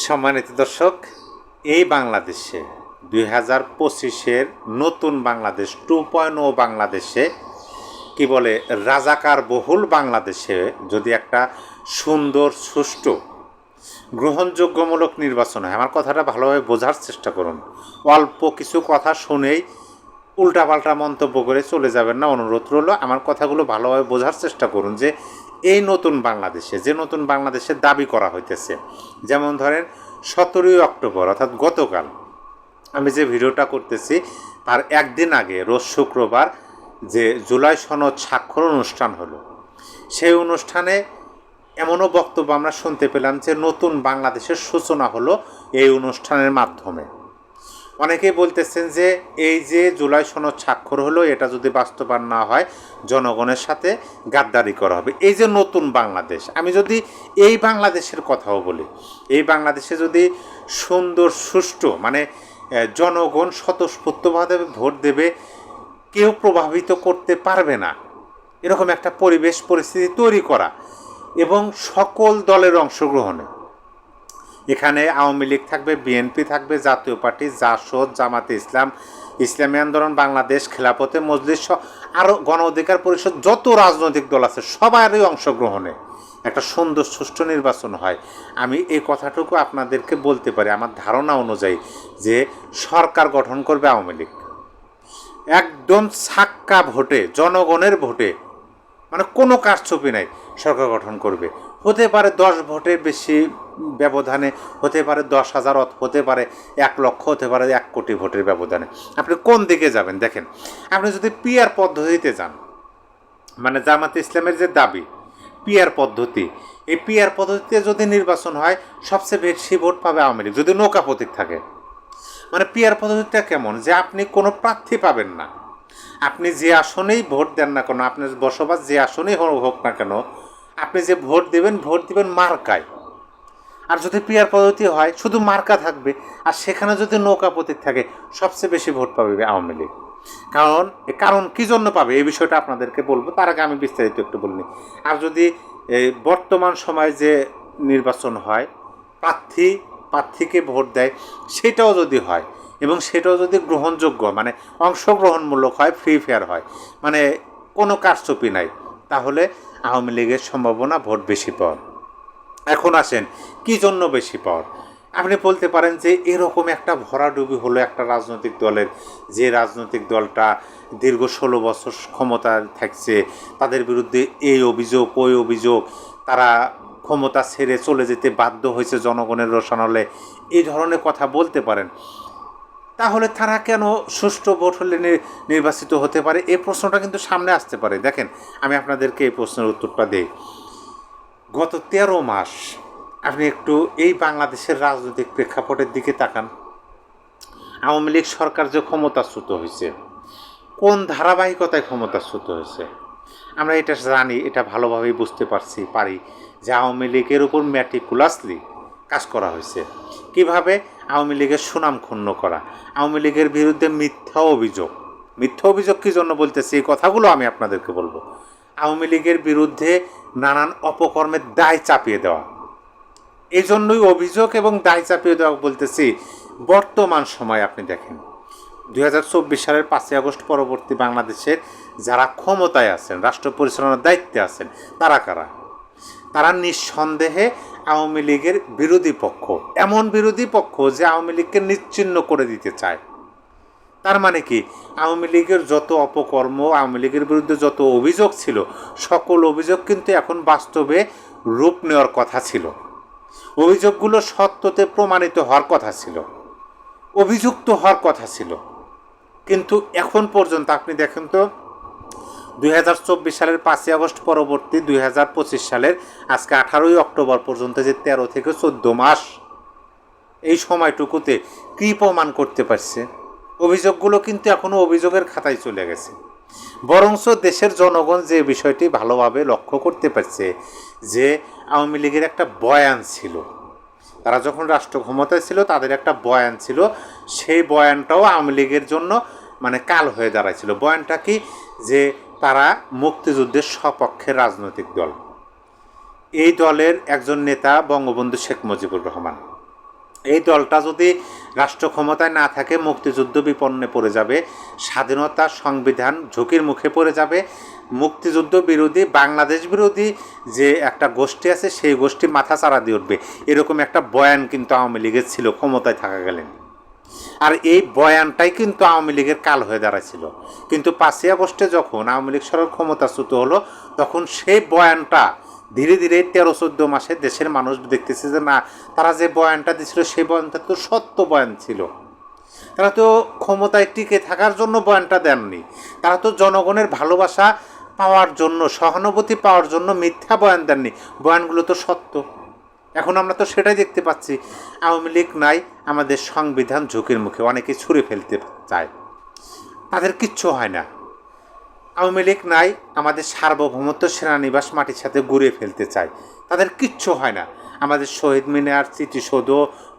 সম্মানিত দর্শক, এই বাংলাদেশে 2025-এর নতুন বাংলাদেশ 2.0 বাংলাদেশে কি বলে রাজাকার বহুল বাংলাদেশে যদি একটা সুন্দর সুষ্ঠু গ্রহণযোগ্যমূলক নির্বাচন হয়, আমার কথাটা ভালোভাবে বোঝার চেষ্টা করুন। অল্প কিছু কথা শুনেই উল্টাপাল্টা মন্তব্য করে চলে যাবেন না, অনুরোধ রইল। আমার কথাগুলো ভালোভাবে বোঝার চেষ্টা করুন যে এই নতুন বাংলাদেশে যে নতুন বাংলাদেশের দাবি করা হইতেছে, যেমন ধরেন 17ই অক্টোবর অর্থাৎ গতকাল আমি যে ভিডিওটা করতেছি তার একদিন আগে রোজ শুক্রবার যে জুলাই সনদ স্বাক্ষর অনুষ্ঠান হলো, সেই অনুষ্ঠানে এমনও বক্তব্য আমরা শুনতে পেলাম যে নতুন বাংলাদেশের সূচনা হলো এই অনুষ্ঠানের মাধ্যমে। অনেকেই বলতেছেন যে এই যে জুলাই সনদ স্বাক্ষর হলো, এটা যদি বাস্তবায়ন না হয় জনগণের সাথে গাদ্দারি করা হবে। এই যে নতুন বাংলাদেশ, আমি যদি এই বাংলাদেশের কথাও বলি, এই বাংলাদেশে যদি সুন্দর সুষ্ঠু মানে জনগণ স্বতঃস্ফূর্তভাবে ভোট দেবে, কেউ প্রভাবিত করতে পারবে না, এরকম একটা পরিবেশ পরিস্থিতি তৈরি করা এবং সকল দলের অংশগ্রহণে, এখানে আওয়ামী লীগ থাকবে, বিএনপি থাকবে, জাতীয় পার্টি, জাসদ, জামাতে ইসলাম, ইসলামী আন্দোলন বাংলাদেশ, খেলাফতে মজলিস, আরও গণ অধিকার পরিষদ, যত রাজনৈতিক দল আছে সবারই অংশগ্রহণে একটা সুন্দর সুষ্ঠু নির্বাচন হয়। আমি এই কথাটুকু আপনাদেরকে বলতে পারি, আমার ধারণা অনুযায়ী যে সরকার গঠন করবে আওয়ামী লীগ একদম ছাক্কা ভোটে, জনগণের ভোটে, মানে কোনো কারচুপি নাই, সরকার গঠন করবে। হতে পারে 10 ভোটের বেশি ব্যবধানে, হতে পারে 10,000, হতে পারে 1 লক্ষ, হতে পারে 1 কোটি ভোটের ব্যবধানে। আপনি কোন দিকে যাবেন দেখেন। আপনি যদি পিআর পদ্ধতিতে যান, মানে জামাতে ইসলামের যে দাবি পিআর পদ্ধতি, এই পিআর পদ্ধতিতে যদি নির্বাচন হয় সবচেয়ে বেশি ভোট পাবে আওয়ামী লীগ, যদি নৌকা প্রতীক থাকে। মানে পিআর পদ্ধতিটা কেমন, যে আপনি কোনো প্রার্থী পাবেন না, আপনি যে আসনেই ভোট দেন না কেন, আপনার বসবাস যে আসনেই হোক না কেন, আপনি যে ভোট দিবেন মার্কায়। আর যদি পিআর পদ্ধতি হয় শুধু মার্কা থাকবে, আর সেখানে যদি নৌকা প্রতীক থাকে সবচেয়ে বেশি ভোট পাবে আওয়ামী লীগ। কারণ কী জন্য পাবে এই বিষয়টা আপনাদেরকে বলবো, তার আগে আমি বিস্তারিত একটু বলিনি। আর যদি বর্তমান সময়ে যে নির্বাচন হয়, প্রার্থীকে ভোট দেয়, সেটাও যদি হয় এবং সেটাও যদি গ্রহণযোগ্য মানে অংশগ্রহণমূলক হয়, ফ্রি ফেয়ার হয়, মানে কোনো কারচুপি নাই, তাহলে আওয়ামী লীগের সম্ভাবনা ভোট বেশি পাওয়ার। এখন আসেন কী জন্য বেশি পাওয়ার। আপনি বলতে পারেন যে এরকম একটা ভরাডুবি হলো একটা রাজনৈতিক দলের, যে রাজনৈতিক দলটা দীর্ঘ 16 বছর ক্ষমতায় থাকছে, তাদের বিরুদ্ধে এই অভিযোগ ওই অভিযোগ, তারা ক্ষমতা ছেড়ে চলে যেতে বাধ্য হয়েছে জনগণের রোষানলে, এই ধরনের কথা বলতে পারেন। তাহলে তারা কেন সুষ্ঠু ভোট হলে নির্বাচিত হতে পারে, এই প্রশ্নটা কিন্তু সামনে আসতে পারে। দেখেন, আমি আপনাদেরকে এই প্রশ্নের উত্তরটা দিই। গত 13 মাস আপনি একটু এই বাংলাদেশের রাজনৈতিক প্রেক্ষাপটের দিকে তাকান। আওয়ামী লীগ সরকার যে ক্ষমতাচ্যুত হয়েছে, কোন ধারাবাহিকতায় ক্ষমতাচ্যুত হয়েছে আমরা এটা জানি, এটা ভালোভাবেই বুঝতে পারি যে আওয়ামী লীগের উপর ম্যাটিকুলাসলি কাজ করা হয়েছে। কিভাবে? আওয়ামী লীগের সুনাম ক্ষুণ্ণ করা, আওয়ামী লীগের বিরুদ্ধে মিথ্যা অভিযোগ কী জন্য বলতেছি এই কথাগুলো আমি আপনাদেরকে বলবো। আওয়ামী লীগের বিরুদ্ধে নানান অপকর্মের দায় চাপিয়ে দেওয়া, এই জন্যই অভিযোগ এবং দায় চাপিয়ে দেওয়া বলতেছি। বর্তমান সময় আপনি দেখেন 2024 সালের 5ই আগস্ট পরবর্তী বাংলাদেশের যারা ক্ষমতায় আছেন, রাষ্ট্র পরিচালনার দায়িত্বে আছেন, তারা কারা? তারা নিঃসন্দেহে আওয়ামী লীগের বিরোধী পক্ষ, এমন বিরোধী পক্ষ যে আওয়ামী লীগকে নিশ্চিহ্ন করে দিতে চায়। তার মানে কি, আওয়ামী লীগের যত অপকর্ম, আওয়ামী লীগের বিরুদ্ধে যত অভিযোগ ছিল, সকল অভিযোগ কিন্তু এখন বাস্তবে রূপ নেওয়ার কথা ছিল। অভিযোগগুলো সত্যতে প্রমাণিত হওয়ার কথা ছিল, অভিযুক্ত হওয়ার কথা ছিল। কিন্তু এখন পর্যন্ত আপনি দেখেন তো, 2024 সালের 5ই আগস্ট পরবর্তী 2025 সালের আজকে 18ই অক্টোবর পর্যন্ত যে 13 থেকে 14 মাস, এই সময়টুকুতে কী প্রমাণ করতে পারছে? অভিযোগগুলো কিন্তু এখনও অভিযোগের খাতায় চলে গেছে। বরঞ্চ দেশের জনগণ যে বিষয়টি ভালোভাবে লক্ষ্য করতে পারছে যে আওয়ামী লীগের একটা বয়ান ছিল, তারা যখন রাষ্ট্র ক্ষমতায় ছিল তাদের একটা বয়ান ছিল, সেই বয়ানটাও আওয়ামী লীগের জন্য মানে কাল হয়ে দাঁড়াইছিল। বয়ানটা কি? যে তারা মুক্তিযুদ্ধের সপক্ষে রাজনৈতিক দল। এই দলের একজন নেতা বঙ্গবন্ধু শেখ মুজিবুর রহমান, এই দলটা যদি রাষ্ট্র ক্ষমতায় না থাকে মুক্তিযুদ্ধ বিপন্নে পড়ে যাবে, স্বাধীনতা সংবিধান ঝুঁকির মুখে পড়ে যাবে, মুক্তিযুদ্ধ বিরোধী বাংলাদেশ বিরোধী যে একটা গোষ্ঠী আছে সেই গোষ্ঠী মাথা চাড়া দিয়ে উঠবে, এরকম একটা বয়ান কিন্তু আওয়ামী লীগের ছিল ক্ষমতায় থাকা গেলেন। আর এই বয়ানটাই কিন্তু আওয়ামী লীগের কাল হয়ে দাঁড়াইছিল। কিন্তু 5ই আগস্টে যখন আওয়ামী লীগ সরকার ক্ষমতাচ্যুত হলো, তখন সেই বয়ানটা ধীরে ধীরে 13-14 মাসে দেশের মানুষ দেখতেছে যে না, তারা যে বয়ানটা দিছিল সেই বয়ানটা তো সত্য বয়ান ছিল। তারা তো ক্ষমতায় টিকে থাকার জন্য বয়ানটা দেননি, তারা তো জনগণের ভালোবাসা পাওয়ার জন্য, সহানুভূতি পাওয়ার জন্য মিথ্যা বয়ান দেননি, বয়ানগুলো তো সত্য। এখন আমরা তো সেটাই দেখতে পাচ্ছি, আওয়ামী লীগ নাই, আমাদের সংবিধান ঝুঁকির মুখে, অনেকে ছুঁড়ে ফেলতে চায়, তাদের কিচ্ছু হয় না। আওয়ামী লীগ নাই, আমাদের সার্বভৌমত্ব সেনানিবাস মাটির সাথে গুঁড়িয়ে ফেলতে চায়, তাদের কিচ্ছু হয় না। আমাদের শহীদ মিনার, স্মৃতিসৌধ,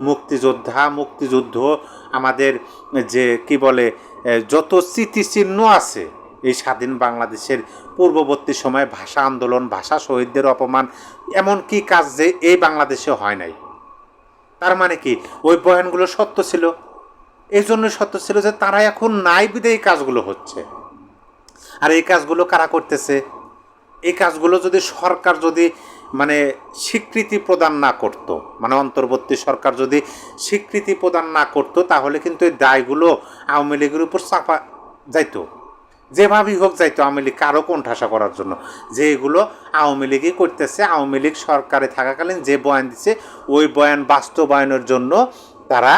মুক্তিযোদ্ধা, মুক্তিযুদ্ধ, আমাদের যে কি বলে যত স্মৃতিচিহ্ন আছে এই স্বাধীন বাংলাদেশের পূর্ববর্তী সময়ে, ভাষা আন্দোলন, ভাষা শহীদদের অপমান, এমন কি কাজ যে এই বাংলাদেশে হয় নাই। তার মানে কি ওই বয়ানগুলো সত্য ছিল, এই জন্য সত্য ছিল যে তারা এখন নাই বিধে এই কাজগুলো হচ্ছে। আর এই কাজগুলো কারা করতেছে? এই কাজগুলো যদি সরকার যদি মানে স্বীকৃতি প্রদান না করত, মানে অন্তর্বর্তী সরকার যদি স্বীকৃতি প্রদান না করত, তাহলে কিন্তু এই দায়গুলো আওয়ামী লীগের উপর চাপা যাইতো, যেভাবেই হোক যাইতো আওয়ামী লীগকে আরও কোণঠাসা করার জন্য। যে এগুলো আওয়ামী লীগই করতেছে, আওয়ামী লীগ সরকারে থাকাকালীন যে বয়ান দিচ্ছে ওই বয়ান বাস্তবায়নের জন্য তারা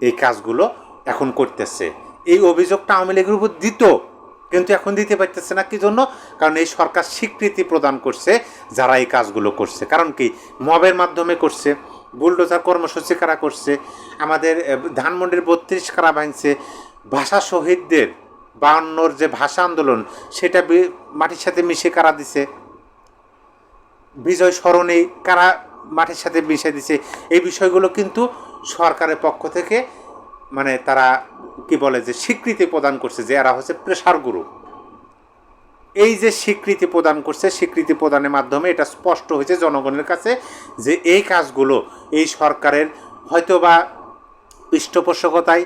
এই কাজগুলো এখন করতেছে। এই অভিযোগটা আওয়ামী লীগের উপর দিত, কিন্তু এখন দিতে পারতেছে না। কি জন্য? কারণ এই সরকার স্বীকৃতি প্রদান করছে যারা এই কাজগুলো করছে। কারণ কি, মবের মাধ্যমে করছে, বুলডোজার কর্মসূচি কারা করছে, আমাদের ধানমন্ডির 32 কারা ভাঙছে, ভাষা শহীদদের 52 যে ভাষা আন্দোলন সেটা মাটির সাথে মিশে কারা দিছে, বিজয় স্মরণে কারা মাটির সাথে মিশে দিছে। এই বিষয়গুলো কিন্তু সরকারের পক্ষ থেকে মানে তারা কি বলে যে স্বীকৃতি প্রদান করছে যে এরা হচ্ছে প্রেসার গ্রুপ। এই যে স্বীকৃতি প্রদান করছে, স্বীকৃতি প্রদানের মাধ্যমে এটা স্পষ্ট হয়েছে জনগণের কাছে যে এই কাজগুলো এই সরকারের হয়তোবা পৃষ্ঠপোষকতায়,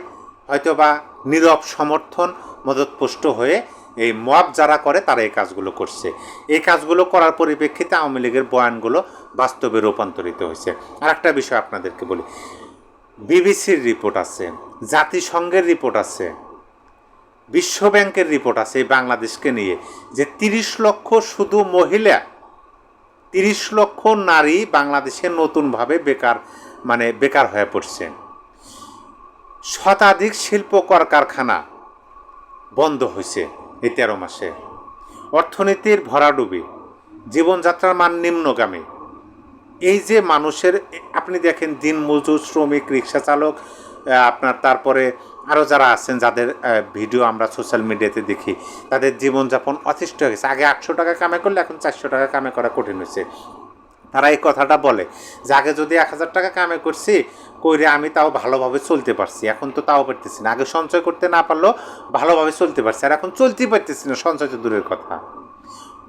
হয়তোবা নীরব সমর্থন, মদতপুষ্ট হয়ে এই মব যারা করে তারা এই কাজগুলো করছে। এই কাজগুলো করার পরিপ্রেক্ষিতে আওয়ামী লীগের বয়ানগুলো বাস্তবে রূপান্তরিত হয়েছে। আর একটা বিষয় আপনাদেরকে বলি, বিবিসির রিপোর্ট আছে, জাতিসংঘের রিপোর্ট আছে, বিশ্ব ব্যাংকের রিপোর্ট আছে এই বাংলাদেশকে নিয়ে, যে 30 লক্ষ শুধু মহিলা, 30 লক্ষ নারী বাংলাদেশে নতুনভাবে বেকার হয়ে পড়ছে। শতাধিক শিল্প কলকারখানা বন্ধ হয়েছে এই 13 মাসে। অর্থনীতির ভরাডুবি, জীবনযাত্রার মান নিম্নগামী। এই যে মানুষের, আপনি দেখেন দিনমজুর, শ্রমিক, রিক্সা চালক, আপনার তারপরে আরও যারা আছেন যাদের ভিডিও আমরা সোশ্যাল মিডিয়াতে দেখি, তাদের জীবনযাপন অতিষ্ঠ হয়ে গেছে। আগে 800 টাকা কামাই করলে এখন 400 টাকা কামাই করা কঠিন হয়েছে। তারা এই কথাটা বলে যে আগে যদি 1000 টাকা কামাই করছি কইরে আমি তাও ভালোভাবে চলতে পারছি, এখন তো তাও পারতেছি না। আগে সঞ্চয় করতে না পারলেও ভালোভাবে চলতে পারছি, আর এখন চলতেই পারতেছি না, সঞ্চয় তো দূরের কথা।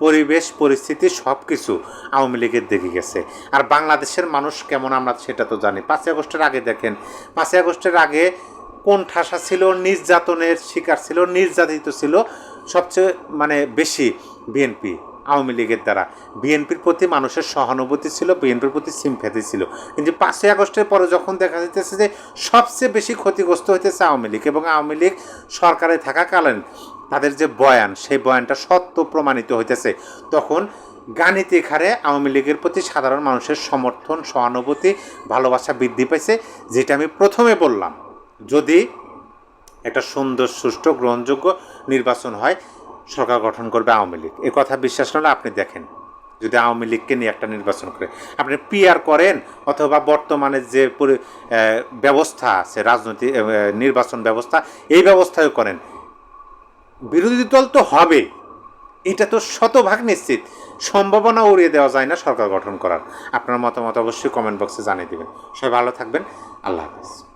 পরিবেশ পরিস্থিতি সব কিছু আওয়ামী লীগের দেখে গেছে। আর বাংলাদেশের মানুষ কেমন আমরা সেটা তো জানি। 5ই আগস্টের আগে দেখেন, 5ই আগস্টের আগে কোন ঠাসা ছিল, নির্যাতনের শিকার ছিল, নির্যাতিত ছিল সবচেয়ে বেশি বিএনপি, আওয়ামী লীগের দ্বারা। বিএনপির প্রতি মানুষের সহানুভূতি ছিল, বিএনপির প্রতি সিম্প্যাথি ছিল। কিন্তু 5ই আগস্টের পরে যখন দেখা যাইতেছে যে সবচেয়ে বেশি ক্ষতিগ্রস্ত হইতেছে আওয়ামী লীগ, এবং আওয়ামী লীগ সরকারে থাকাকালীন তাদের যে বয়ান, সেই বয়ানটা সত্য প্রমাণিত হইতেছে, তখন গাণিতিক হারে আওয়ামী লীগের প্রতি সাধারণ মানুষের সমর্থন, সহানুভূতি, ভালোবাসা বৃদ্ধি পাইছে। যেটা আমি প্রথমে বললাম, যদি একটা সুন্দর, সুষ্ঠু, গ্রহণযোগ্য নির্বাচন হয়, সরকার গঠন করবে আওয়ামী লীগ। এ কথা বিশ্বাস না হলে আপনি দেখেন, যদি আওয়ামী লীগকে নিয়ে একটা নির্বাচন করে, আপনি পিআর করেন অথবা বর্তমানে যে ব্যবস্থা আছে রাজনৈতিক নির্বাচন ব্যবস্থা, এই ব্যবস্থাও করেন, বিরোধী দল তো হবে, এটা তো শতভাগ নিশ্চিত। সম্ভাবনা উড়িয়ে দেওয়া যায় না সরকার গঠন করার। আপনার মতামত অবশ্যই কমেন্ট বক্সে জানিয়ে দেবেন। সবাই ভালো থাকবেন। আল্লাহ হাফেজ।